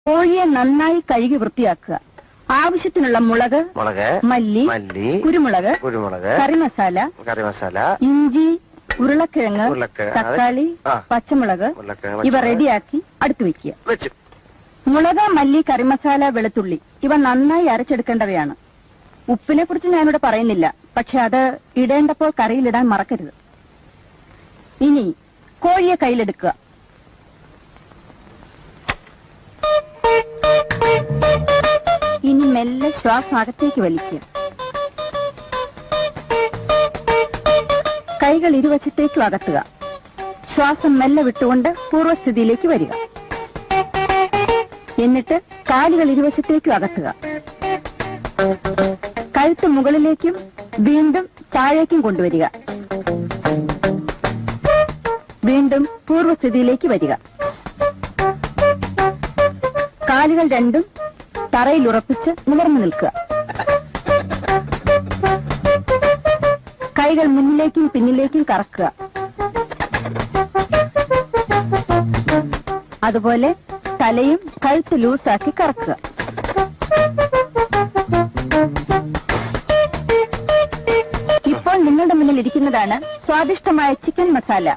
കോഴിയെ നന്നായി കഴുകി വൃത്തിയാക്കുക. ആവശ്യത്തിനുള്ള മുളക്, മല്ലി, കുരുമുളക്, കറിമസാല, ഇഞ്ചി, ഉരുളക്കിഴങ്ങ്, തക്കാളി, പച്ചമുളക് ഇവ റെഡിയാക്കി അടുത്ത് വയ്ക്കുക. മുളക്, മല്ലി, കറിമസാല, വെളുത്തുള്ളി ഇവ നന്നായി അരച്ചെടുക്കേണ്ടവയാണ്. ഉപ്പിനെ കുറിച്ച് ഞാനിവിടെ പറയുന്നില്ല, പക്ഷെ അത് ഇടേണ്ടപ്പോൾ കറിയിലിടാൻ മറക്കരുത്. ഇനി കോഴിയെ കയ്യിലെടുക്കുക. ഇനി മെല്ലെ ശ്വാസം അകത്തേക്ക് വലിക്കുക. കൈകൾ ഇരുവശത്തേക്കും അകത്തുക. ശ്വാസം മെല്ലെ വിട്ടുകൊണ്ട് പൂർവ്വസ്ഥിതിയിലേക്ക് വരിക. എന്നിട്ട് കാലുകൾ ഇരുവശത്തേക്കും അകത്തുക. കഴുത്ത് മുകളിലേക്കും വീണ്ടും താഴേക്കും കൊണ്ടുവരിക. വീണ്ടും പൂർവ്വസ്ഥിതിയിലേക്ക് വരിക. കാലുകൾ രണ്ടും തറയിൽ ഉറപ്പിച്ച് നിവർന്നു നിൽക്കുക. കൈകൾ മുന്നിലേക്കും പിന്നിലേക്കും കറക്കുക. അതുപോലെ തലയും കഴുത്ത് ലൂസാക്കി കറക്കുക. ഇപ്പോൾ നിങ്ങളുടെ മുന്നിൽ ഇരിക്കുന്നതാണ് സ്വാദിഷ്ടമായ ചിക്കൻ മസാല.